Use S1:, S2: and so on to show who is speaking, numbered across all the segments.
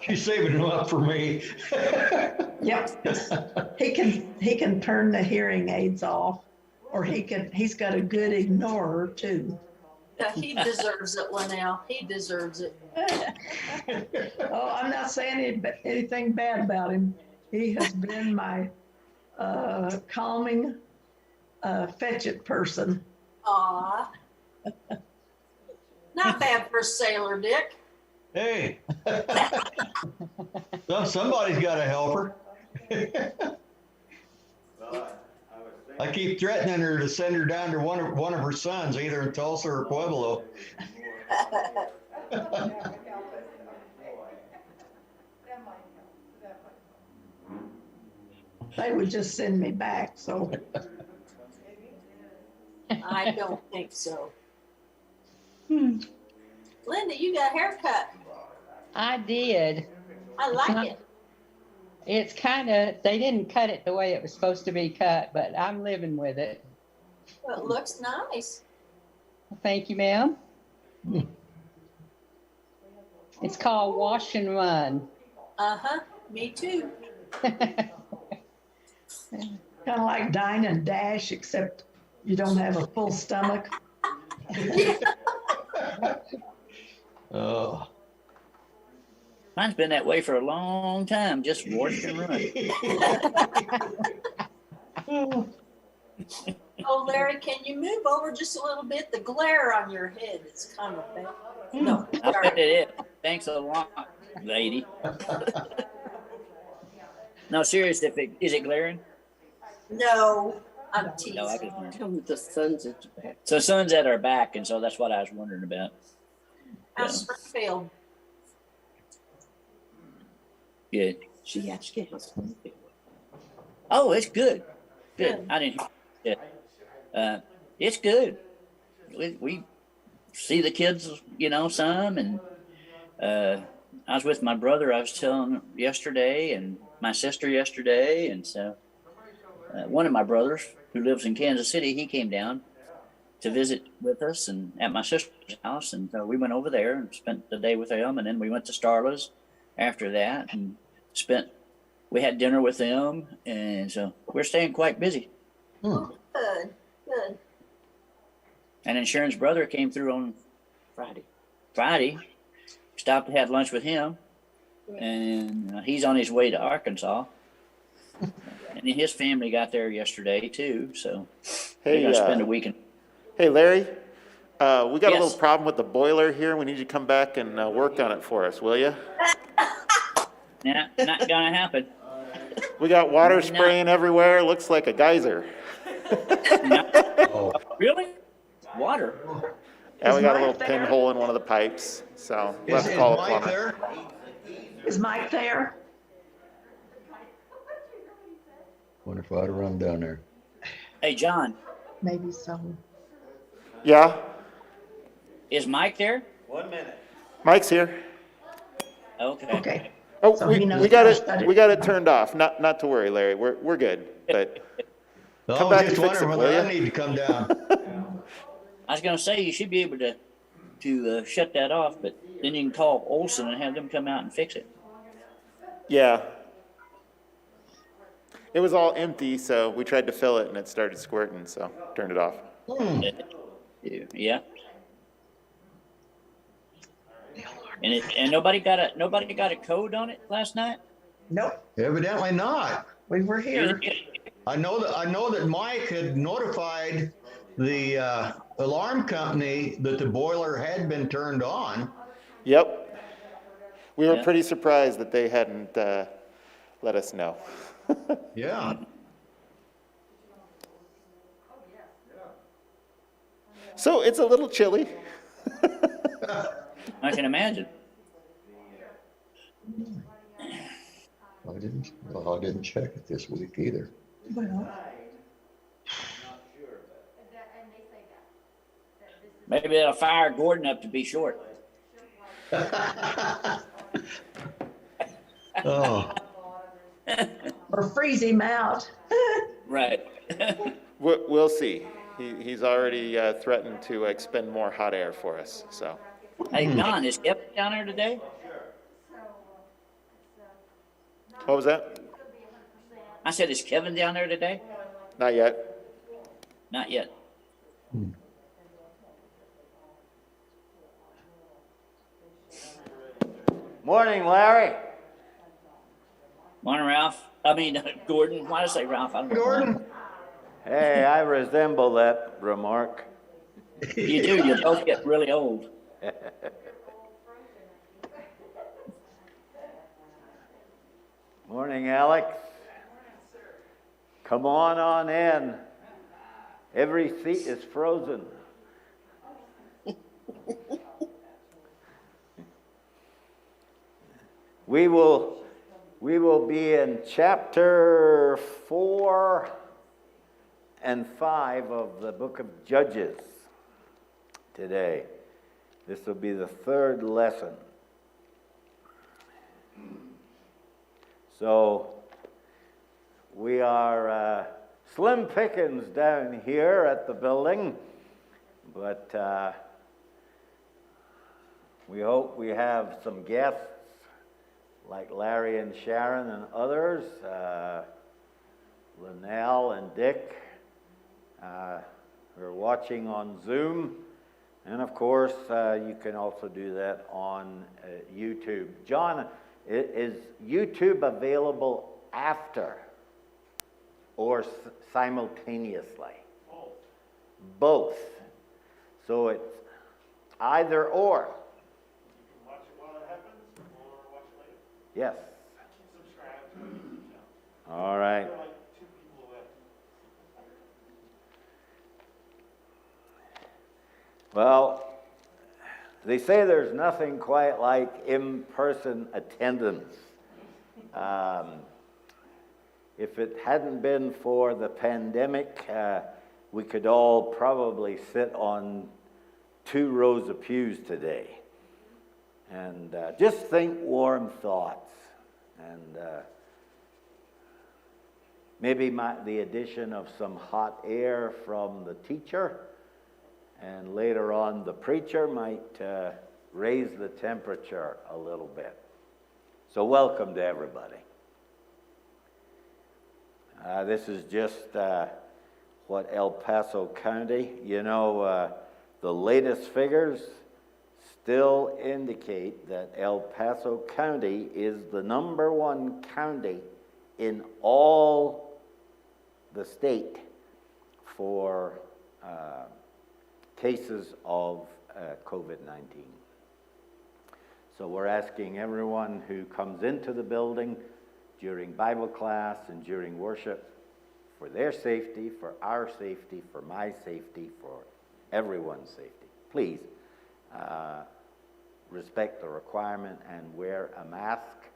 S1: She's saving them up for me.
S2: Yep. He can turn the hearing aids off, or he's got a good ignorer too.
S3: Yeah, he deserves it, Linnell. He deserves it.
S2: Oh, I'm not saying anything bad about him. He has been my calming, fetch it person.
S3: Aw. Not bad for a sailor, Dick.
S1: Hey. Somebody's got to help her. I keep threatening her to send her down to one of her sons, either in Tulsa or Pueblo.
S2: They would just send me back, so.
S3: I don't think so. Linda, you got a haircut.
S4: I did.
S3: I like it.
S4: It's kind of, they didn't cut it the way it was supposed to be cut, but I'm living with it.
S3: Well, it looks nice.
S4: Thank you, ma'am. It's called Wash and Run.
S3: Uh-huh, me too.
S2: Kind of like Dine and Dash, except you don't have a full stomach.
S1: Oh.
S5: Mine's been that way for a long time, just wash and run.
S3: Oh, Larry, can you move over just a little bit? The glare on your head is kind of bad. No,
S5: I bet it is. Thanks a lot, lady. No, serious, is it glaring?
S3: no, I'm teasing.
S5: No, I just
S6: Tell me the sun's at your back.
S5: So sun's at our back, and so that's what I was wondering about.
S3: How's Springfield?
S5: Good.
S6: She actually has Springfield.
S5: Oh, it's good. Good.
S3: Good.
S5: I didn't hear it. It's good. We see the kids, some, and I was with my brother, I was telling yesterday, and my sister yesterday, and so one of my brothers who lives in Kansas City, he came down to visit with us and at my sister's house, and so we went over there and spent the day with them, and then we went to Starla's after that and we had dinner with them, and so we're staying quite busy.
S3: Good, good.
S5: And then Sharon's brother came through on Friday, stopped and had lunch with him, and he's on his way to Arkansas. And then his family got there yesterday too, so they're gonna spend a weekend.
S7: Hey, Larry, we got a
S5: Yes.
S7: little problem with the boiler here. We need you to come back and work on it for us, will you?
S5: Nah, not gonna happen.
S7: We got water
S5: No.
S7: spraying everywhere. Looks like a geyser.
S5: No.
S1: Oh.
S5: Really? Water?
S7: Yeah, we got a
S2: Mike
S7: little
S2: there?
S7: pinhole in one of the pipes, so we'll
S1: Is
S7: have to call a
S1: Mike
S7: plumber.
S1: there?
S2: Is Mike there?
S1: Wonder if I ought to run down there.
S5: Hey, John,
S2: Maybe so.
S7: Yeah,
S5: is Mike there?
S7: Mike's here.
S5: Okay.
S2: Okay.
S7: Oh,
S2: So
S7: we
S2: he knows
S7: got
S2: how to
S7: it.
S2: study.
S7: We got it turned off. Not to worry, Larry. We're good. But
S1: I
S7: Come
S1: was
S7: back
S1: just
S7: and fix
S1: wondering
S7: it, will
S1: whether
S7: ya?
S1: I need to come down.
S5: I was gonna say you should be able to shut that off, but then you can call Olson and have them come out and fix it.
S7: yeah, it was all empty, so we tried to fill it and it started squirting, so turned it off.
S5: Yeah. And nobody got a code on it last night?
S2: Nope,
S1: Evidently not.
S2: we were here.
S1: I know that Mike had notified the alarm company that the boiler had been turned on.
S7: Yep. We were
S5: Yeah.
S7: pretty surprised that they hadn't let us know.
S1: Yeah.
S7: So it's a little chilly.
S5: I can imagine.
S1: I didn't check it this week either.
S2: Well,
S5: Maybe that'll fire Gordon up to be short.
S1: Oh,
S2: or freeze him out.
S5: Right.
S7: We'll see. He's already threatened to expend more hot air for us. So
S5: Hey, Don, is Kevin down there today?
S7: What was that?
S5: I said, is Kevin down there today?
S7: Not yet.
S5: Not yet.
S8: Morning, Larry.
S5: Morning, Ralph. I mean, Gordon. Why did I say Ralph? I don't know.
S1: Gordon?
S8: Hey, I resemble that remark.
S5: You do. You both get really old.
S8: Morning, Alex. Come on in. Every seat is frozen. We will be in chapter 4 and 5 of the book of Judges today. This will be the third lesson. So we are slim pickings down here at the building, but we hope we have some guests like Larry and Sharon and others, Linnell and Dick, who are watching on Zoom. And of course, you can also do that on YouTube. John, is YouTube available after or simultaneously? Both. So it's either or.
S7: You can watch it while it happens or watch it later.
S8: Yes.
S7: Subscribe to my YouTube channel.
S8: All right.
S7: There are like 2 people left.
S8: Well, they say there's nothing quite like in-person attendance. If it hadn't been for the pandemic, we could all probably sit on 2 rows of pews today. And just think warm thoughts. And maybe the addition of some hot air from the teacher. And later on, the preacher might raise the temperature a little bit. So welcome to everybody. This is just what El Paso County, the latest figures still indicate that El Paso County is the #1 county in all the state for cases of COVID-19. So we're asking everyone who comes into the building during Bible class and during worship for their safety, for our safety, for my safety, for everyone's safety. Please respect the requirement and wear a mask,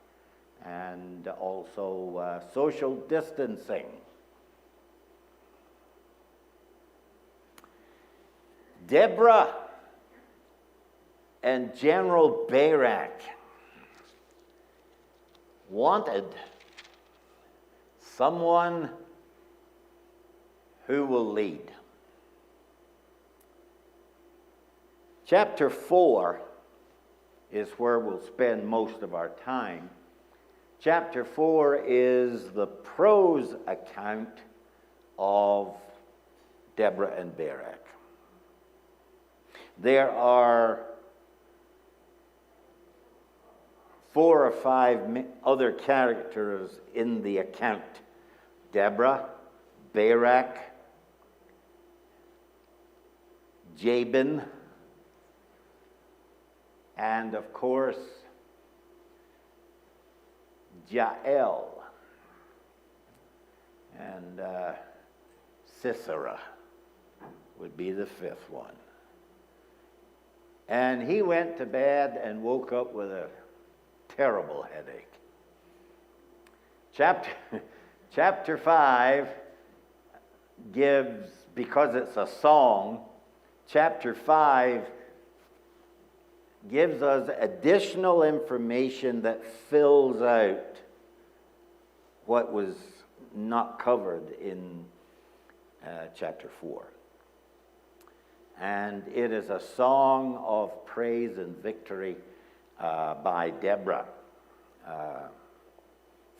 S8: and also social distancing. Deborah and General Barak wanted someone who will lead. Chapter 4 is where we'll spend most of our time. Chapter 4 is the prose account of Deborah and Barak. There are 4 or 5 other characters in the account. Deborah, Barak, Jabin, and of course, Jael and Sisera would be the 5th one. And he went to bed and woke up with a terrible headache. Chapter 5 gives, because it's a song, chapter 5 gives us additional information that fills out what was not covered in chapter 4. And it is a song of praise and victory by Deborah.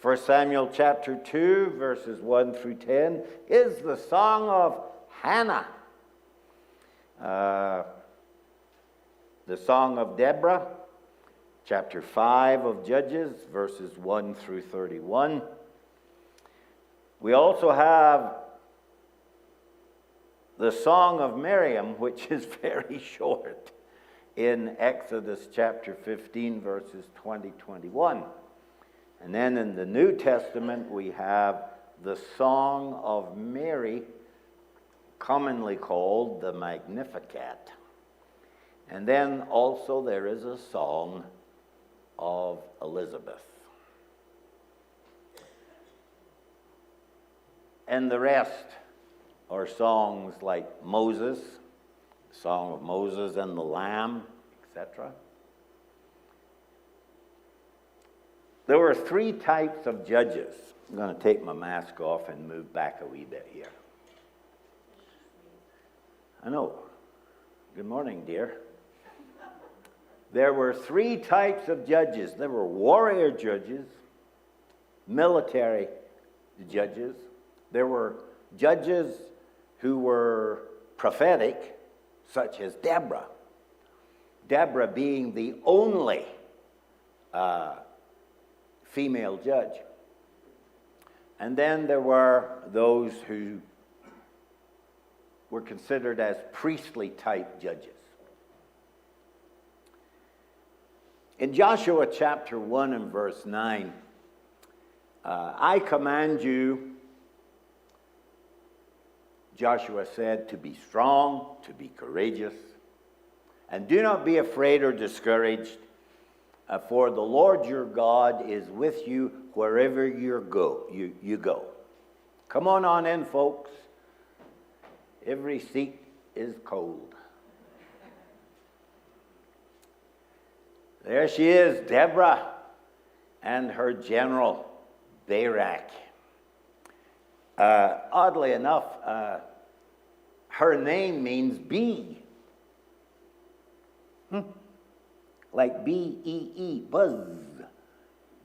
S8: 1 Samuel chapter 2, verses 1 through 10, is the song of Hannah. The song of Deborah, chapter 5 of Judges, verses 1 through 31. We also have the song of Miriam, which is very short, in Exodus chapter 15, verses 20-21. And then in the New Testament, we have the Song of Mary, commonly called the Magnificat. And then also there is a song of Elizabeth. And the rest are songs like Moses, Song of Moses and the Lamb, etc. There were three types of judges. I'm going to take my mask off and move back a wee bit here. I know. Good morning, dear. There were three types of judges. There were warrior judges, military judges. There were judges who were prophetic, such as Deborah. Deborah being the only female judge. And then there were those who were considered as priestly type judges. In Joshua chapter 1 and verse 9, I command you, Joshua said, to be strong, to be courageous, and do not be afraid or discouraged, for the Lord your God is with you wherever you go. Come on in, folks. Every seat is cold. There she is, Deborah, and her general, Barak. Oddly enough, her name means bee. Like B-E-E, buzz,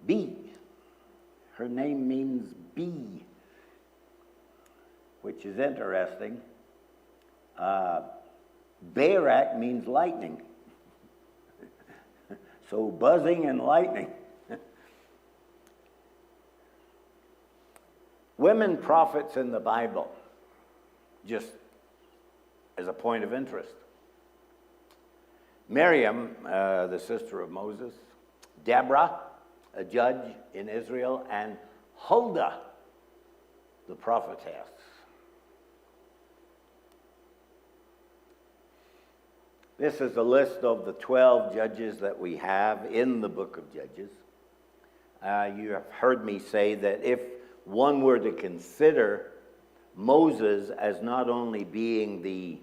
S8: bee. Her name means bee, which is interesting. Barak means lightning. So buzzing and lightning. Women prophets in the Bible, just as a point of interest. Miriam, the sister of Moses, Deborah, a judge in Israel, and Huldah, the prophetess. This is a list of the 12 judges that we have in the book of Judges. You have heard me say that if one were to consider Moses as not only being the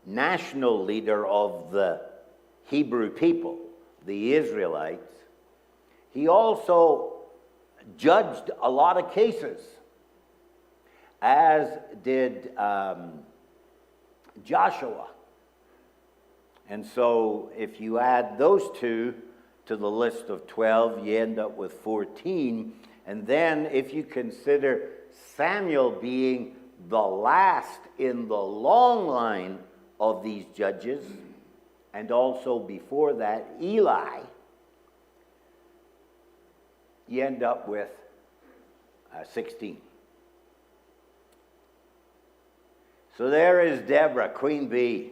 S8: national leader of the Hebrew people, the Israelites, he also judged a lot of cases, as did Joshua. And so if you add those two to the list of 12, you end up with 14. And then if you consider Samuel being the last in the long line of these judges, and also before that, Eli, you end up with 16. So there is Deborah, Queen Bee.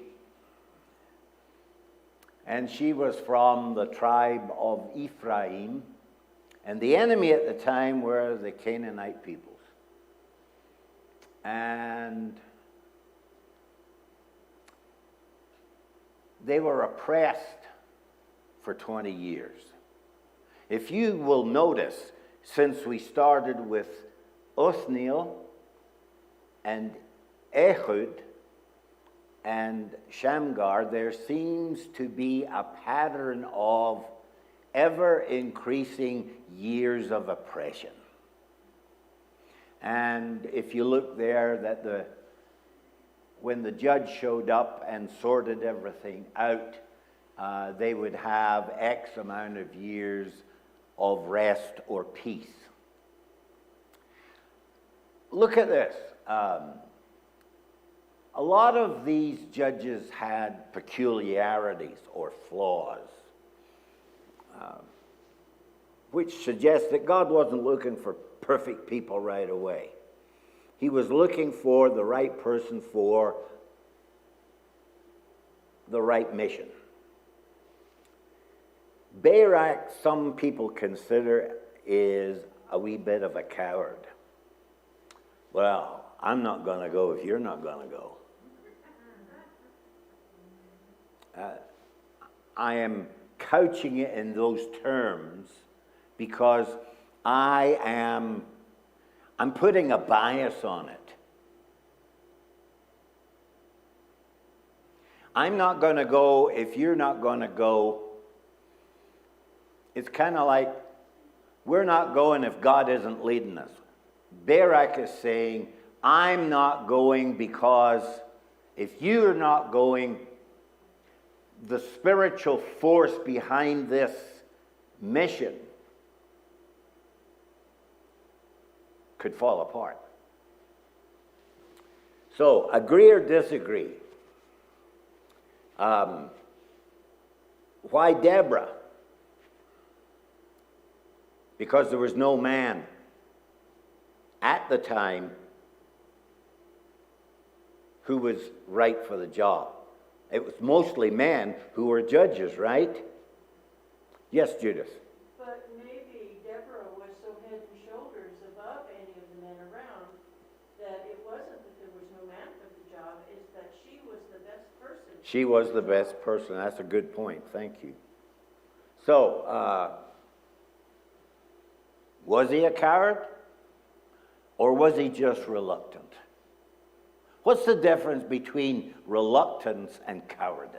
S8: And she was from the tribe of Ephraim. And the enemy at the time were the Canaanite peoples. And they were oppressed for 20 years. If you will notice, since we started with Othniel and Ehud and Shamgar, there seems to be a pattern of ever-increasing years of oppression. And if you look there, that when the judge showed up and sorted everything out, they would have X amount of years of rest or peace. look at this. A lot of these judges had peculiarities or flaws, which suggests that God wasn't looking for perfect people right away. He was looking for the right person for the right mission. Barak, some people consider, is a wee bit of a coward. Well, I'm not going to go if you're not going to go. I am couching it in those terms because I'm putting a bias on it. I'm not going to go if you're not going to go. It's kind of like we're not going if God isn't leading us. Barak is saying, I'm not going because if you're not going, the spiritual force behind this mission could fall apart. So, agree or disagree? Why Deborah? Because there was no man at the time who was right for the job. It was mostly men who were judges, right? Yes, Judith.
S9: But maybe Deborah was so head and shoulders above any of the men around that it wasn't that there was no man for the job, it's that she was the best person.
S8: She was the best person. That's a good point. Thank you. So, was he a coward? Or was he just reluctant? What's the difference between reluctance and cowardice?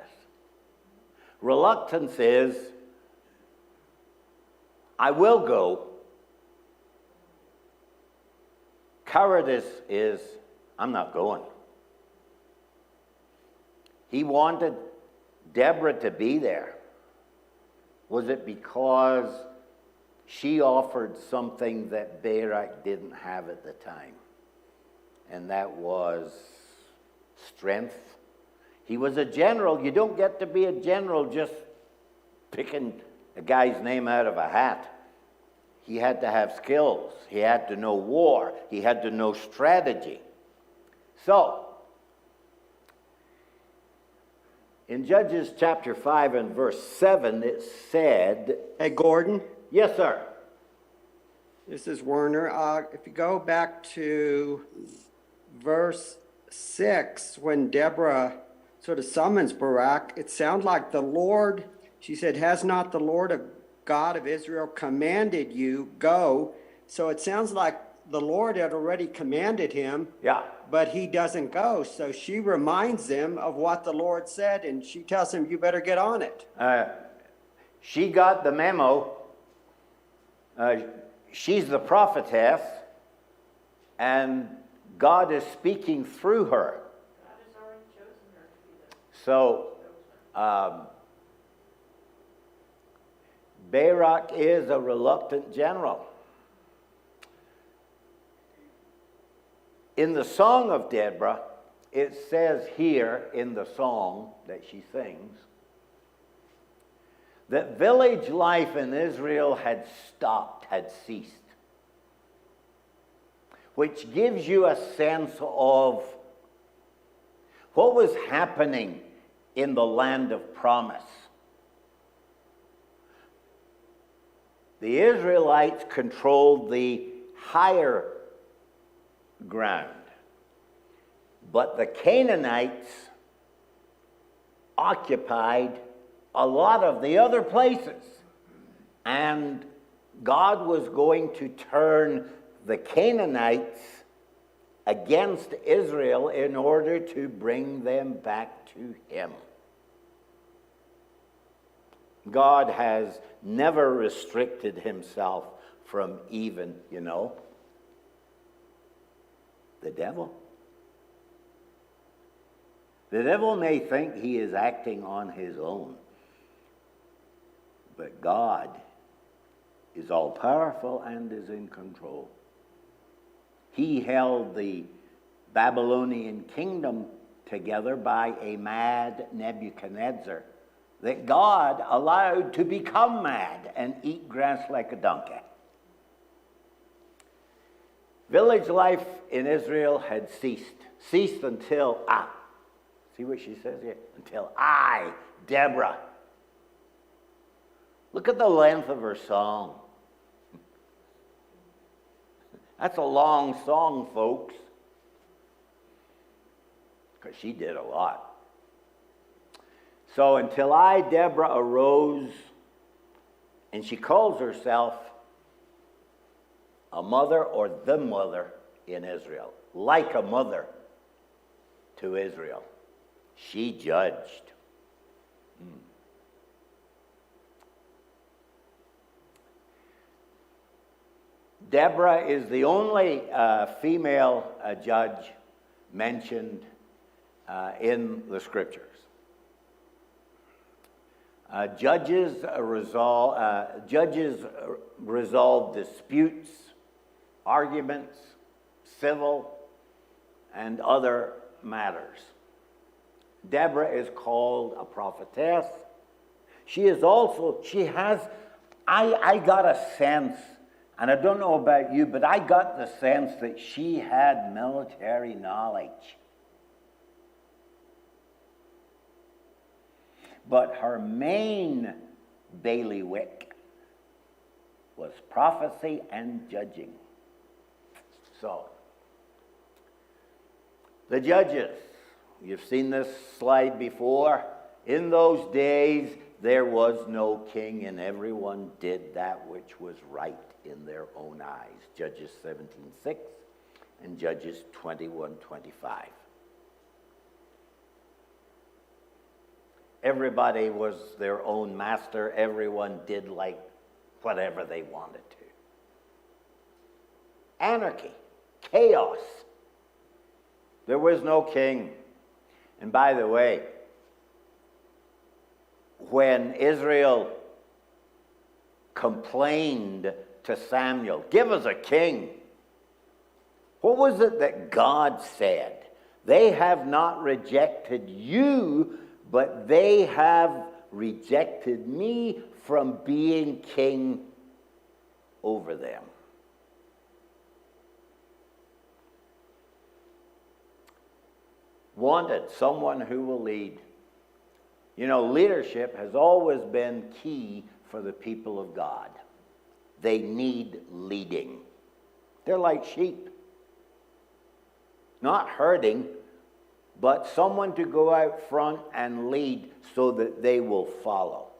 S8: Reluctance is, I will go. Cowardice is, I'm not going. He wanted Deborah to be there. Was it because she offered something that Barak didn't have at the time? And that was strength. He was a general. You don't get to be a general just picking a guy's name out of a hat. He had to have skills. He had to know war. He had to know strategy. So, in Judges chapter 5 and verse 7, it said...
S10: Hey, Gordon.
S8: Yes, sir.
S10: This is Werner. If you go back to verse 6, when Deborah sort of summons Barak, it sounds like the Lord, she said, has not the Lord God of Israel commanded you, go? So it sounds like the Lord had already commanded him, but he doesn't go. So she reminds him of what the Lord said, and she tells him, you better get on it.
S8: She got the memo. She's the prophetess, and God is speaking through her.
S9: God has already chosen her to be the
S8: So, Barak is a reluctant general. In the Song of Deborah, it says here in the song that she sings that village life in Israel had stopped, had ceased, which gives you a sense of what was happening in the land of promise. The Israelites controlled the higher ground, but the Canaanites occupied a lot of the other places, and God was going to turn the Canaanites against Israel in order to bring them back to him. God has never restricted himself from even, the devil. The devil may think he is acting on his own, but God is all-powerful and is in control. He held the Babylonian kingdom together by a mad Nebuchadnezzar that God allowed to become mad and eat grass like a donkey. Village life in Israel had ceased until, see what she says here? Until I, Deborah. Look at the length of her song. That's a long song, folks. Because she did a lot. So until I, Deborah, arose, and she calls herself a mother or the mother in Israel, like a mother to Israel. She judged. Deborah is the only female judge mentioned in the scriptures. Judges resolve disputes, arguments, civil, and other matters. Deborah is called a prophetess. I got a sense, and I don't know about you, but I got the sense that she had military knowledge. But her main bailiwick was prophecy and judging. So, the judges, you've seen this slide before. In those days, there was no king, and everyone did that which was right in their own eyes. Judges 17:6 and Judges 21:25. Everybody was their own master. Everyone did like whatever they wanted to. Anarchy, chaos. There was no king. And by the way, when Israel complained to Samuel, "Give us a king," what was it that God said? "They have not rejected you, but they have rejected me from being king over them." Wanted someone who will lead. You know, leadership has always been key for the people of God. They need leading. They're like sheep. Not herding, but someone to go out front and lead so that they will follow.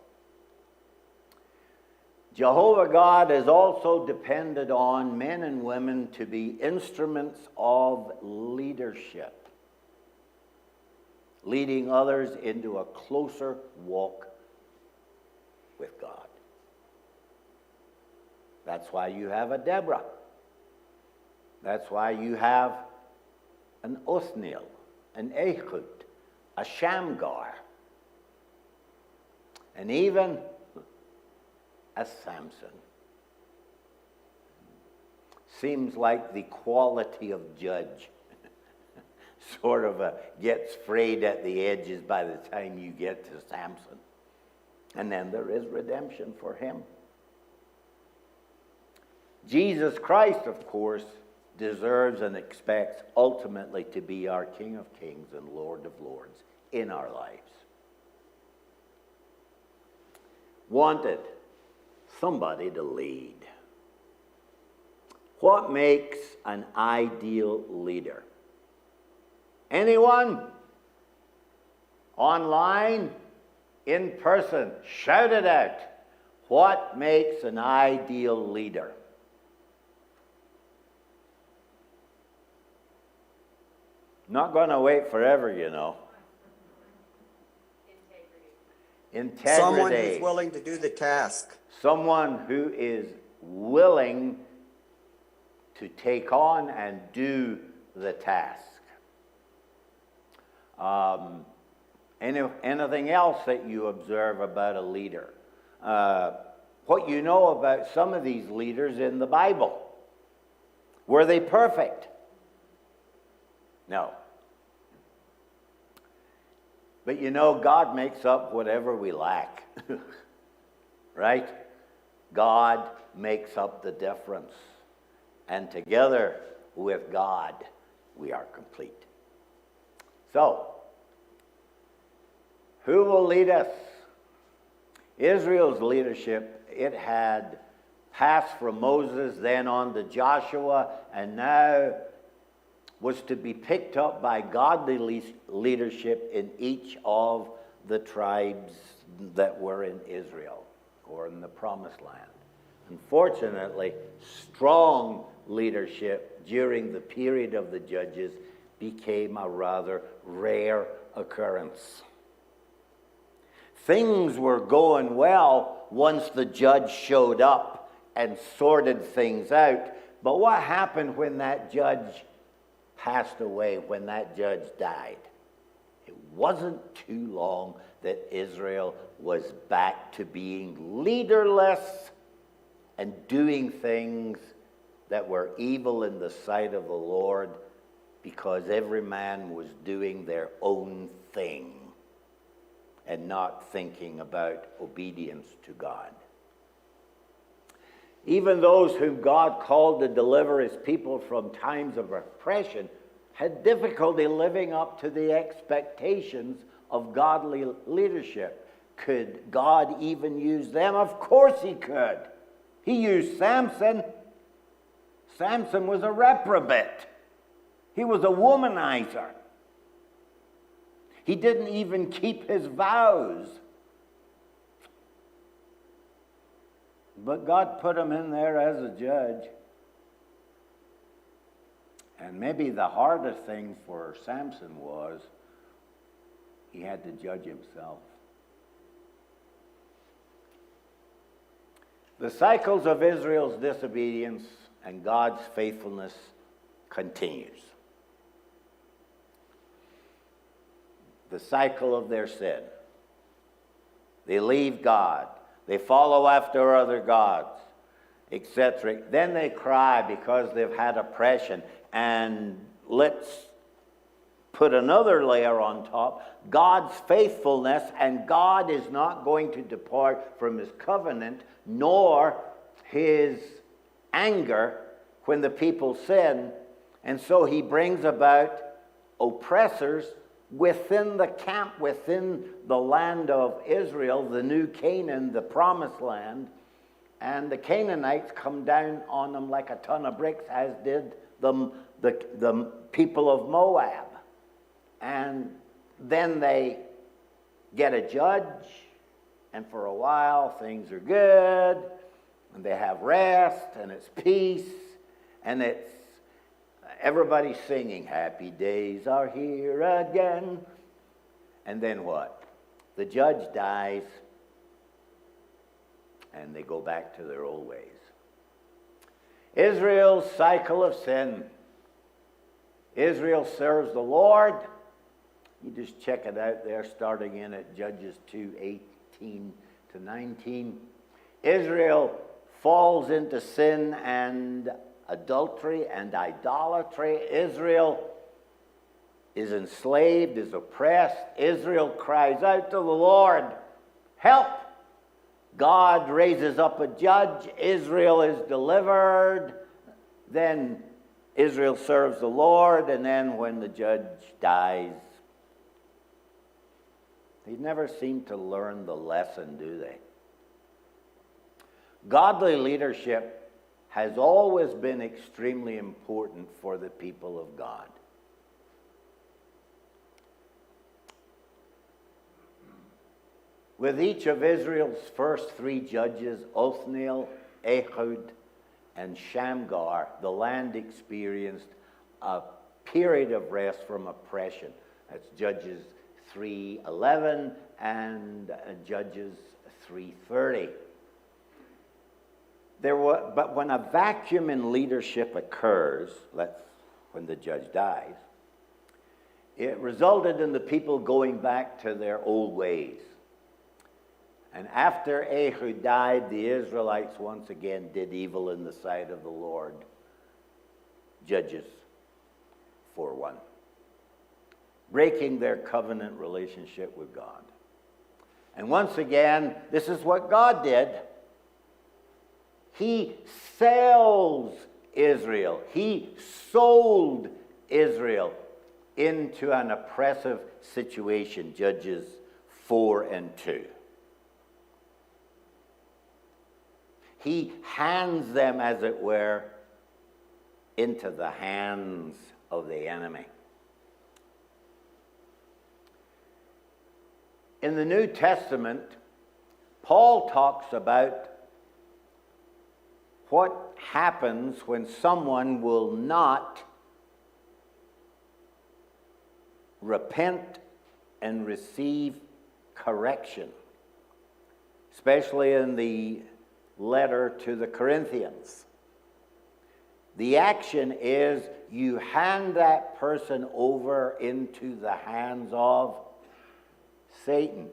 S8: Jehovah God has also depended on men and women to be instruments of leadership, leading others into a closer walk with God. That's why you have a Deborah. That's why you have an Othniel, an Ehud, a Shamgar, and even a Samson. Seems like the quality of judge sort of gets frayed at the edges by the time you get to Samson. And then there is redemption for him. Jesus Christ, of course, deserves and expects ultimately to be our King of Kings and Lord of Lords in our lives. Wanted somebody to lead. What makes an ideal leader? Anyone? Online? In person? Shout it out. What makes an ideal leader? Not going to wait forever, you know. Integrity.
S10: Someone who's willing to do the task.
S8: Someone who is willing to take on and do the task. Anything else that you observe about a leader? What you know about some of these leaders in the Bible. Were they perfect? No. But you know, God makes up whatever we lack. Right? God makes up the difference. And together with God, we are complete. So, who will lead us? Israel's leadership, it had passed from Moses, then on to Joshua, and now was to be picked up by godly leadership in each of the tribes that were in Israel or in the Promised Land. Unfortunately, strong leadership during the period of the judges became a rather rare occurrence. Things were going well once the judge showed up and sorted things out. But what happened when that judge passed away, when that judge died? It wasn't too long that Israel was back to being leaderless and doing things that were evil in the sight of the Lord, because every man was doing their own thing and not thinking about obedience to God. Even those whom God called to deliver his people from times of oppression had difficulty living up to the expectations of godly leadership. Could God even use them? Of course he could. He used Samson. Samson was a reprobate. He was a womanizer. He didn't even keep his vows. But God put him in there as a judge. And maybe the hardest thing for Samson was he had to judge himself. The cycles of Israel's disobedience and God's faithfulness continues. The cycle of their sin. They leave God. They follow after other gods, etc. Then they cry because they've had oppression. And let's put another layer on top. God's faithfulness, and God is not going to depart from his covenant, nor his anger when the people sin. And so he brings about oppressors within the camp, within the land of Israel, the new Canaan, the promised land. And the Canaanites come down on them like a ton of bricks, as did the people of Moab. And then they get a judge, and for a while things are good, and they have rest, and it's peace, and it's everybody singing, happy days are here again. And then what? The judge dies, and they go back to their old ways. Israel's cycle of sin. Israel serves the Lord. You just check it out there, starting in at Judges 2:18 to 19. Israel falls into sin and adultery and idolatry. Israel is enslaved, is oppressed. Israel cries out to the Lord, help! God raises up a judge. Israel is delivered. Then Israel serves the Lord, and then when the judge dies, they never seem to learn the lesson, do they? Godly leadership has always been extremely important for the people of God. With each of Israel's first three judges, Othniel, Ehud, and Shamgar, the land experienced a period of rest from oppression. That's Judges 3:11 and Judges 3:30. But when a vacuum in leadership occurs, when the judge dies, it resulted in the people going back to their old ways. And after Ehud died, the Israelites once again did evil in the sight of the Lord. Judges 4:1. Breaking their covenant relationship with God. And once again, this is what God did. He sells Israel. He sold Israel into an oppressive situation, Judges 4:2. He hands them, as it were, into the hands of the enemy. In the New Testament, Paul talks about what happens when someone will not repent and receive correction, especially in the letter to the Corinthians. The action is you hand that person over into the hands of Satan.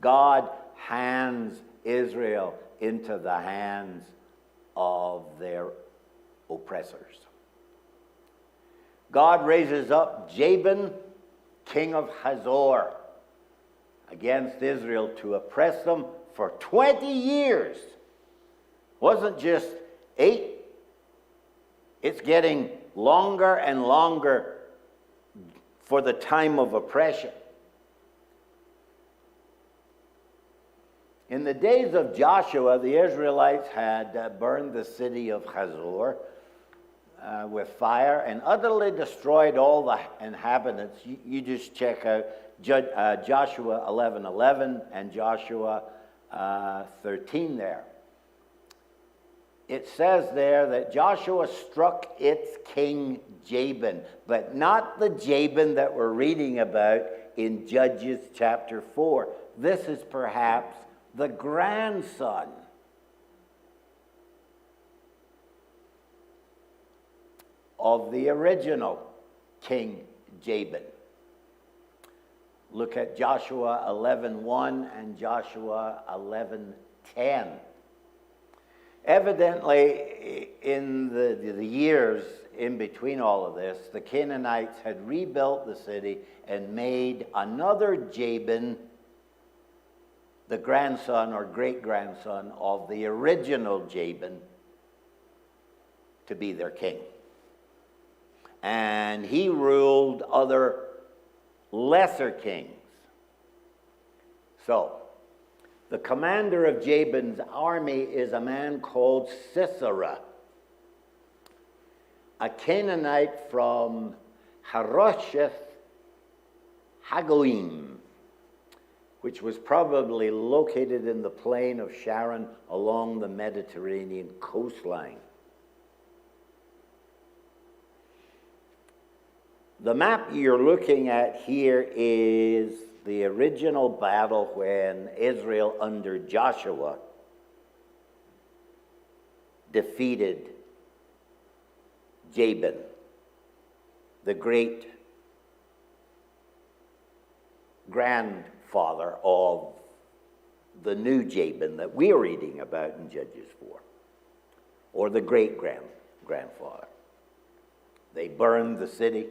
S8: God hands Israel into the hands of their oppressors. God raises up Jabin, king of Hazor, against Israel to oppress them for 20 years. Wasn't just 8. It's getting longer and longer for the time of oppression. In the days of Joshua, the Israelites had burned the city of Hazor with fire and utterly destroyed all the inhabitants. You just check out Joshua 11:11 and Joshua 13 there. It says there that Joshua struck its king Jabin, but not the Jabin that we're reading about in Judges chapter 4. This is perhaps the grandson of the original King Jabin. Look at Joshua 11:1 and Joshua 11:10. Evidently, in the years in between all of this, the Canaanites had rebuilt the city and made another Jabin, the grandson or great-grandson of the original Jabin, to be their king. And he ruled other lesser kings. So, the commander of Jabin's army is a man called Sisera, a Canaanite from Harosheth Hagoyim, which was probably located in the plain of Sharon along the Mediterranean coastline. The map you're looking at here is the original battle when Israel under Joshua defeated Jabin, the great grandfather of the new Jabin that we are reading about in Judges 4, or the great-grandfather. They burned the city,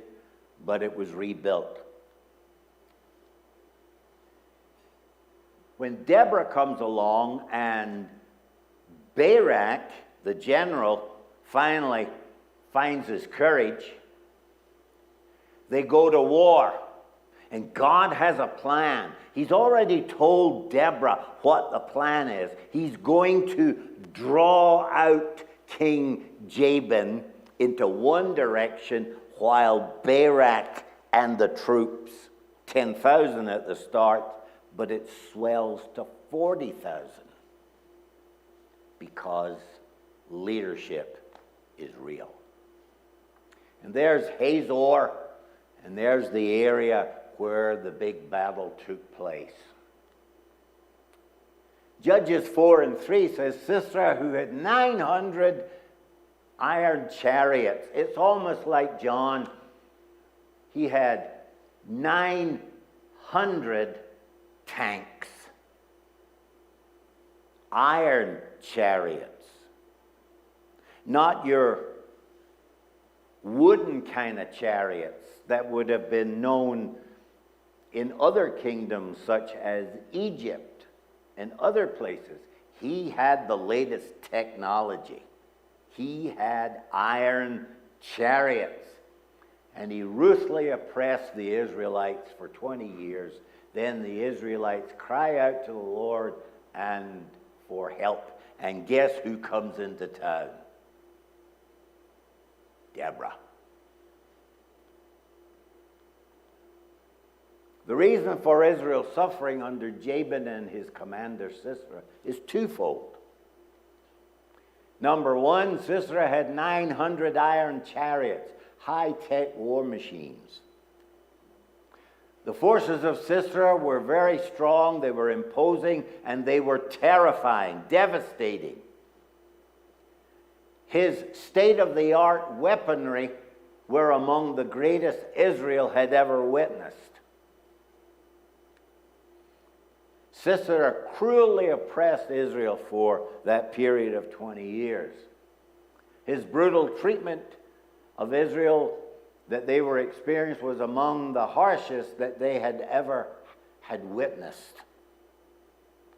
S8: but it was rebuilt. When Deborah comes along and Barak, the general, finally finds his courage, they go to war. And God has a plan. He's already told Deborah what the plan is. He's going to draw out King Jabin into one direction while Barak and the troops, 10,000 at the start, but it swells to 40,000 because leadership is real. And there's Hazor, and there's the area where the big battle took place. Judges 4:3 says Sisera, who had 900 iron chariots. It's almost like John. He had 900 tanks, iron chariots, not your wooden kind of chariots that would have been known in other kingdoms such as Egypt and other places. He had the latest technology. He had iron chariots, and he ruthlessly oppressed the Israelites for 20 years. Then the Israelites cry out to the Lord and for help. And guess who comes into town? Deborah. The reason for Israel's suffering under Jabin and his commander Sisera is twofold. Number one, Sisera had 900 iron chariots, high-tech war machines. The forces of Sisera were very strong, they were imposing, and they were terrifying, devastating. His state-of-the-art weaponry were among the greatest Israel had ever witnessed. Sisera cruelly oppressed Israel for that period of 20 years. His brutal treatment of Israel that they were experienced was among the harshest that they had ever had witnessed.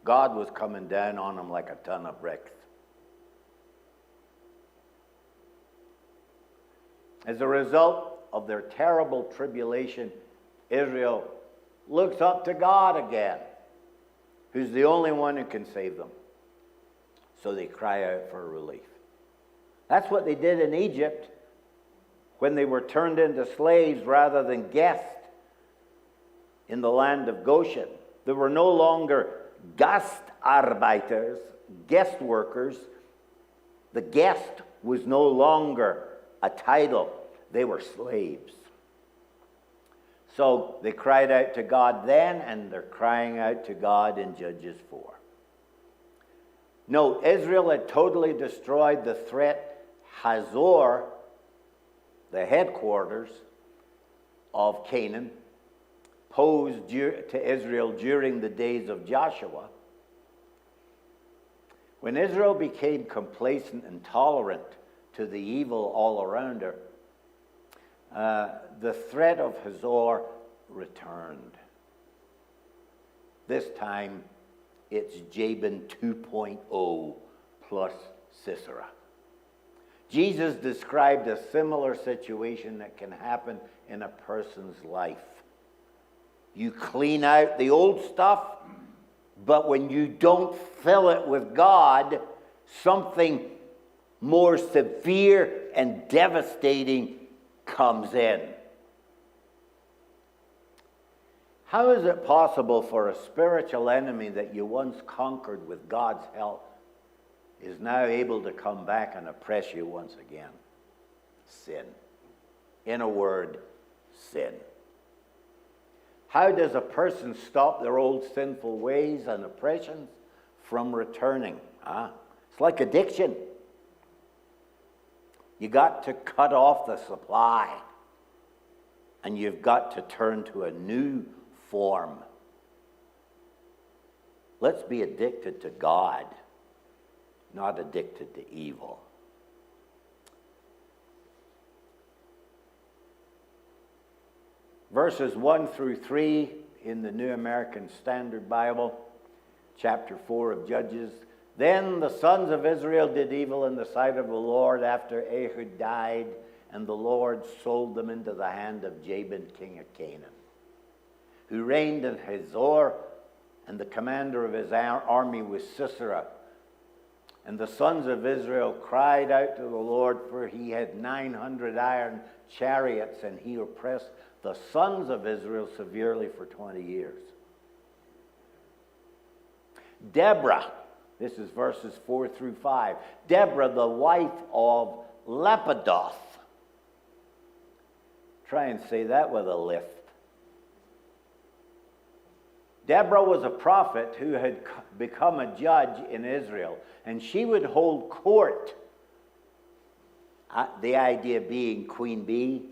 S8: God was coming down on them like a ton of bricks. As a result of their terrible tribulation, Israel looks up to God again, who's the only one who can save them. So they cry out for relief. That's what they did in Egypt when they were turned into slaves rather than guests in the land of Goshen. There were no longer Gastarbeiters, guest workers. The guest was no longer a title. They were slaves. So they cried out to God then, and they're crying out to God in Judges 4. Note, Israel had totally destroyed the threat Hazor, the headquarters of Canaan, posed to Israel during the days of Joshua. When Israel became complacent and tolerant to the evil all around her, the threat of Hazor returned. This time, it's Jabin 2.0 plus Sisera. Jesus described a similar situation that can happen in a person's life. You clean out the old stuff, but when you don't fill it with God, something more severe and devastating comes in. How is it possible for a spiritual enemy that you once conquered with God's help is now able to come back and oppress you once again? Sin. In a word, sin. How does a person stop their old sinful ways and oppressions from returning? It's like addiction. You got to cut off the supply, and you've got to turn to a new form. Let's be addicted to God, not addicted to evil. Verses 1 through 3 in the New American Standard Bible, chapter 4 of Judges. Then the sons of Israel did evil in the sight of the Lord after Ehud died, and the Lord sold them into the hand of Jabin, king of Canaan, who reigned in Hazor, and the commander of his army was Sisera. And the sons of Israel cried out to the Lord, for he had 900 iron chariots, and he oppressed the sons of Israel severely for 20 years. Deborah, this is verses 4 through 5. Deborah, the wife of Lepidoth. Try and say that with a lift. Deborah was a prophet who had become a judge in Israel, and she would hold court. The idea being Queen Bee.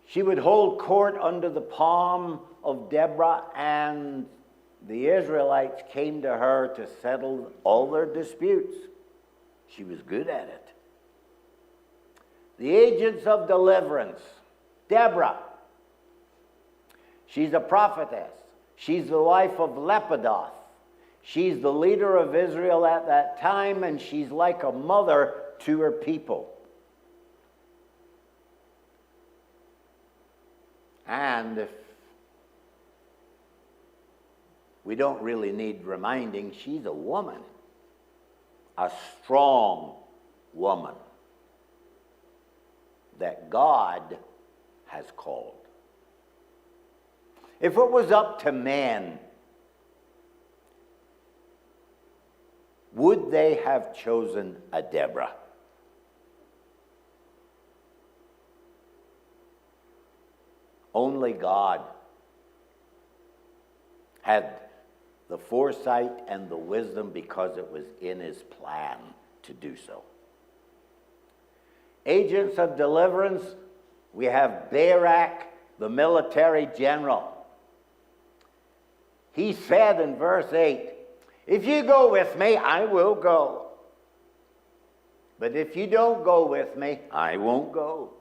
S8: She would hold court under the palm of Deborah, and the Israelites came to her to settle all their disputes. She was good at it. The agents of deliverance. Deborah. She's a prophetess. She's the wife of Lepidoth. She's the leader of Israel at that time, and she's like a mother to her people. And if we don't really need reminding, she's a woman, a strong woman that God has called. If it was up to men, would they have chosen a Deborah? Only God had the foresight and the wisdom because it was in his plan to do so. Agents of deliverance, we have Barak, the military general. He said in verse 8, if you go with me, I will go. But if you don't go with me, I won't go.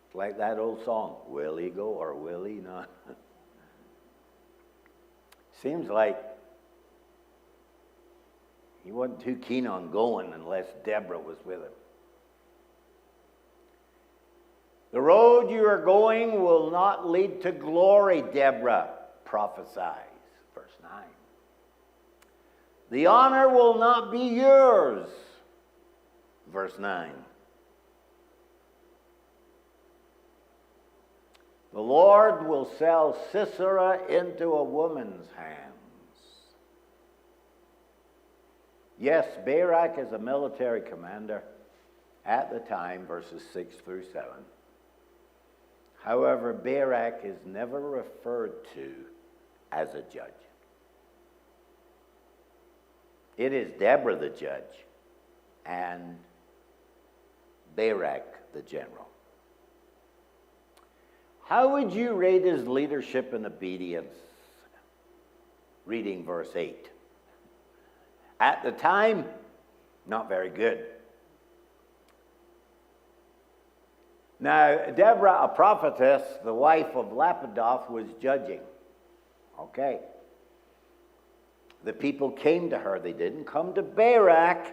S8: It's like that old song, will he go or will he not? Seems like he wasn't too keen on going unless Deborah was with him. The road you are going will not lead to glory, Deborah prophesies. Verse 9. The honor will not be yours. Verse 9. The Lord will sell Sisera into a woman's hands. Yes, Barak is a military commander at the time, verses 6 through 7. However, Barak is never referred to as a judge. It is Deborah the judge and Barak the general. How would you rate his leadership and obedience? Reading verse 8. At the time, not very good. Now, Deborah, a prophetess, the wife of Lepidoth, was judging. Okay. The people came to her. They didn't come to Barak.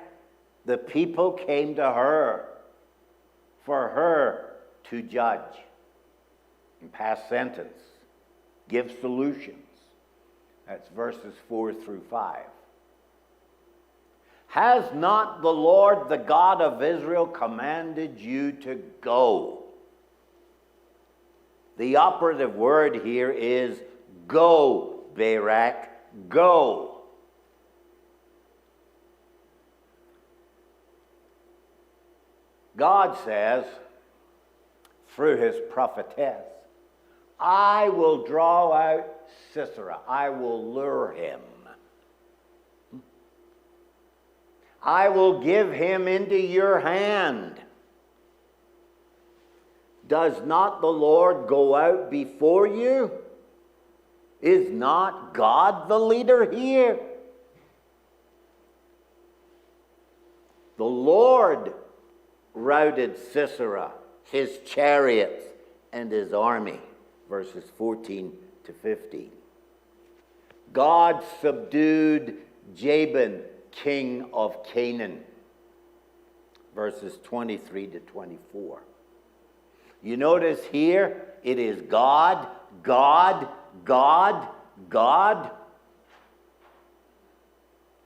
S8: The people came to her for her to judge and pass sentence, give solutions. That's verses 4 through 5. Has not the Lord, the God of Israel, commanded you to go? The operative word here is go, Barak, go. God says, through his prophetess, I will draw out Sisera. I will lure him. I will give him into your hand. Does not the Lord go out before you? Is not God the leader here? The Lord routed Sisera, his chariots, and his army. Verses 14 to 15. God subdued Jabin, king of Canaan. Verses 23 to 24. You notice here, it is God, God, God, God.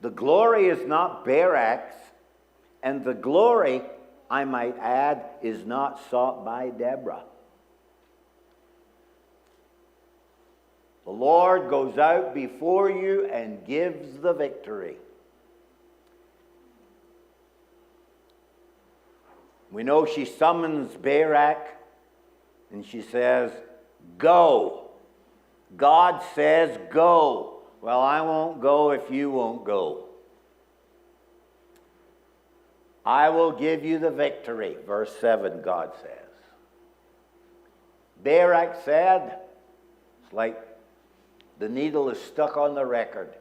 S8: The glory is not Barak's, and the glory, I might add, is not sought by Deborah. The Lord goes out before you and gives the victory. We know she summons Barak and she says, go. God says, go. Well, I won't go if you won't go. I will give you the victory. Verse 7, God says. Barak said, it's like the needle is stuck on the record.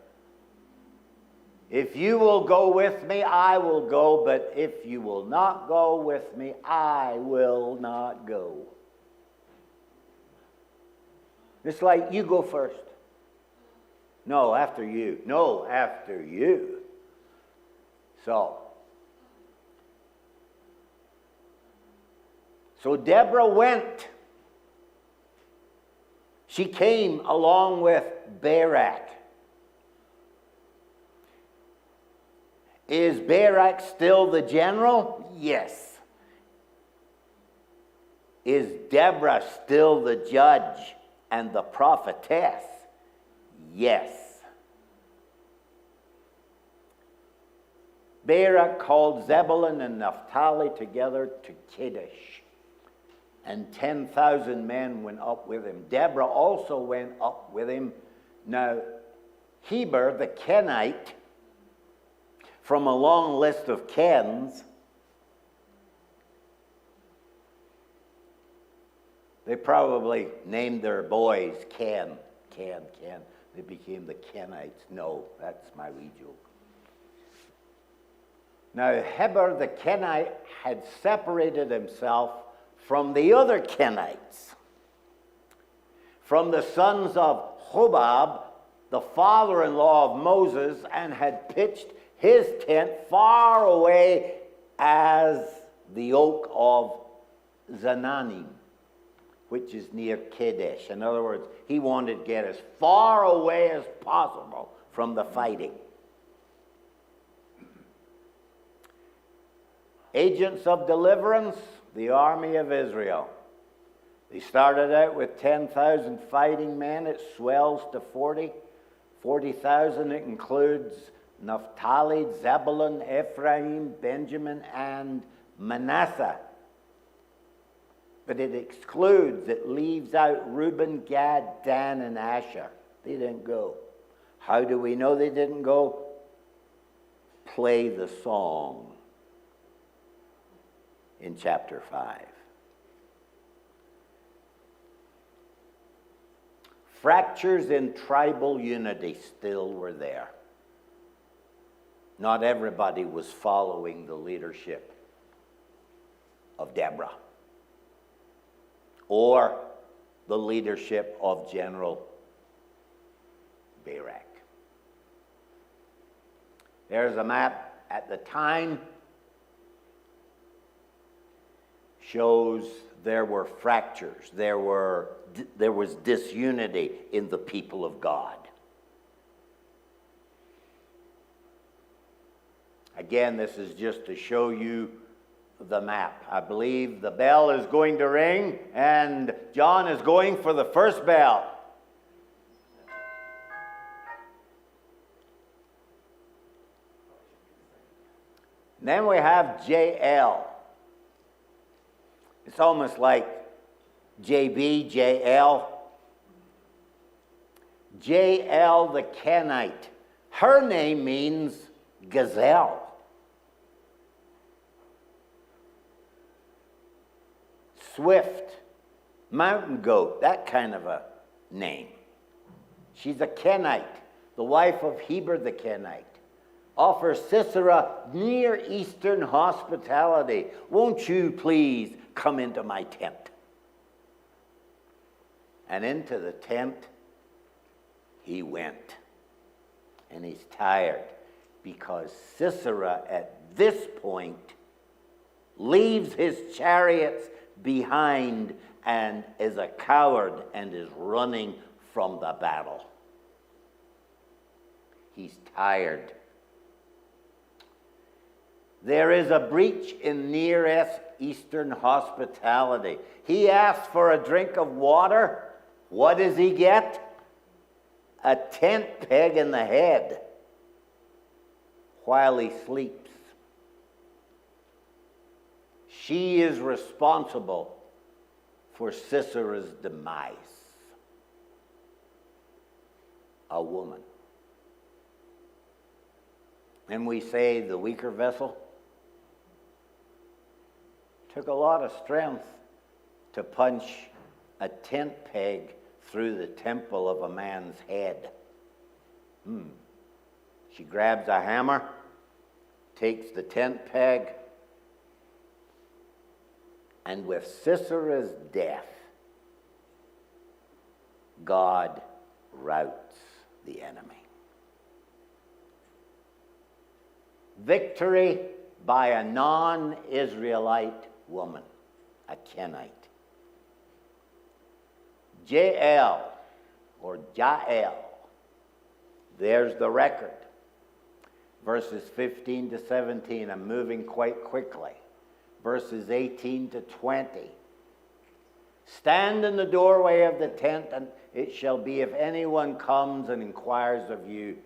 S8: If you will go with me, I will go, but if you will not go with me, I will not go. It's like, you go first. No, after you. No, after you. So Deborah went. She came along with Barak. Is Barak still the general? Yes. Is Deborah still the judge and the prophetess? Yes. Barak called Zebulun and Naphtali together to Kadesh, and 10,000 men went up with him. Deborah also went up with him. Now, Heber the Kenite, from a long list of Kens, they probably named their boys Ken. They became the Kenites. No, that's my wee joke. Now, Heber the Kenite had separated himself from the other Kenites, from the sons of Hobab, the father-in-law of Moses, and had pitched his tent far away as the oak of Zananim, which is near Kadesh. In other words, he wanted to get as far away as possible from the fighting. Agents of deliverance, the army of Israel. They started out with 10,000 fighting men. It swells to 40,000. It includes Naphtali, Zebulun, Ephraim, Benjamin, and Manasseh. But it leaves out Reuben, Gad, Dan, and Asher. They didn't go. How do we know they didn't go? Play the song in chapter 5. Fractures in tribal unity still were there. Not everybody was following the leadership of Deborah or the leadership of General Barak. There's a map at the time. Shows there were fractures. There was disunity in the people of God. Again, this is just to show you the map. I believe the bell is going to ring, and John is going for the first bell. Then we have JL. It's almost like JB, JL. JL the Kenite. Her name means gazelle. Swift, mountain goat, that kind of a name. She's a Kenite, the wife of Heber the Kenite. Offers Sisera Near Eastern hospitality. Won't you please come into my tent? And into the tent he went. And he's tired because Sisera at this point leaves his chariots behind and is a coward and is running from the battle. He's tired. There is a breach in Near Eastern hospitality. He asks for a drink of water. What does he get? A tent peg in the head while he sleeps. She is responsible for Sisera's demise. A woman. And we say the weaker vessel. Took a lot of strength to punch a tent peg through the temple of a man's head. She She grabs a hammer, takes the tent peg, and with Sisera's death, God routs the enemy. Victory by a non-Israelite woman, a Kenite. Jael, or Jael, there's the record. Verses 15 to 17, I'm moving quite quickly. Verses 18 to 20. Stand in the doorway of the tent, and it shall be, if anyone comes and inquires of you,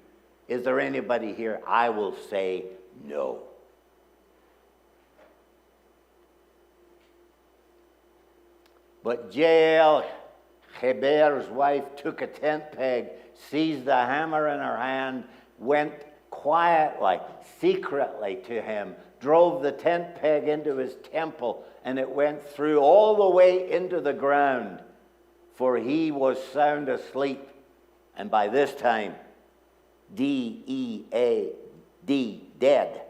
S8: is there anybody here? I will say no. But Jael, Heber's wife, took a tent peg, seized the hammer in her hand, went quietly, secretly to him, drove the tent peg into his temple, and it went through all the way into the ground, for he was sound asleep. And by this time, D-E-A-D, dead.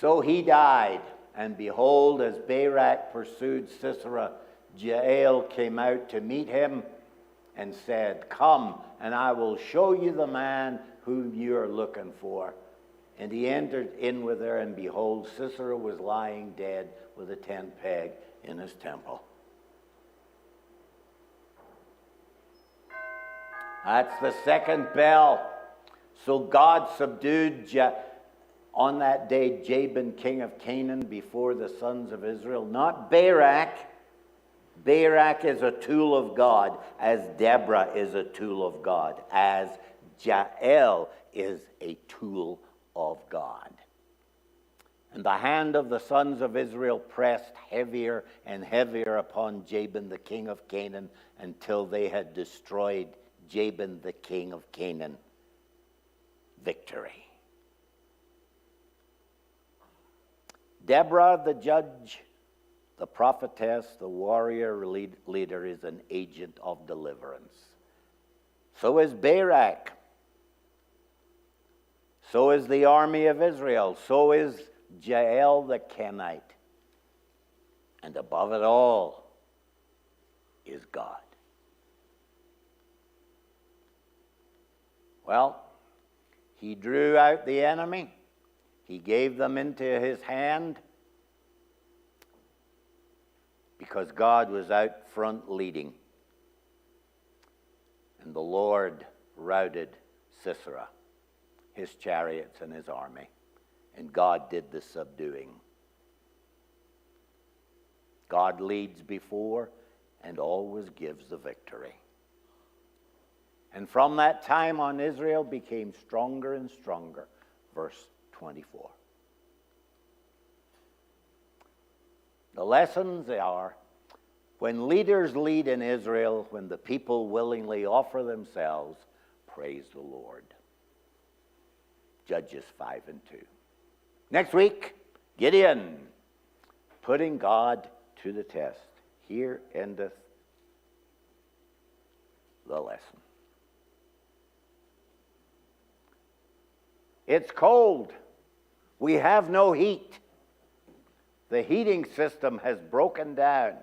S8: So he died, and behold, as Barak pursued Sisera, Jael came out to meet him and said, "Come, and I will show you the man whom you are looking for." And he entered in with her, and behold, Sisera was lying dead with a tent peg in his temple. That's the second bell. So God subdued on that day Jabin, king of Canaan, before the sons of Israel. Not Barak. Barak is a tool of God, as Deborah is a tool of God, as Jael is a tool of God. And the hand of the sons of Israel pressed heavier and heavier upon Jabin, the king of Canaan, until they had destroyed Jabin, the king of Canaan. Victory. Deborah, the judge, the prophetess, the warrior leader, is an agent of deliverance. So is Barak. So is the army of Israel. So is Jael the Kenite. And above it all is God. Well, he drew out the enemy. He gave them into his hand because God was out front leading. And the Lord routed Sisera, his chariots and his army. And God did the subduing. God leads before and always gives the victory. And from that time on, Israel became stronger and stronger. Verse 24. The lessons are, when leaders lead in Israel, when the people willingly offer themselves, praise the Lord. Judges 5 and 2. Next week, Gideon, putting God to the test. Here endeth the lesson. It's cold. We have no heat. The heating system has broken down.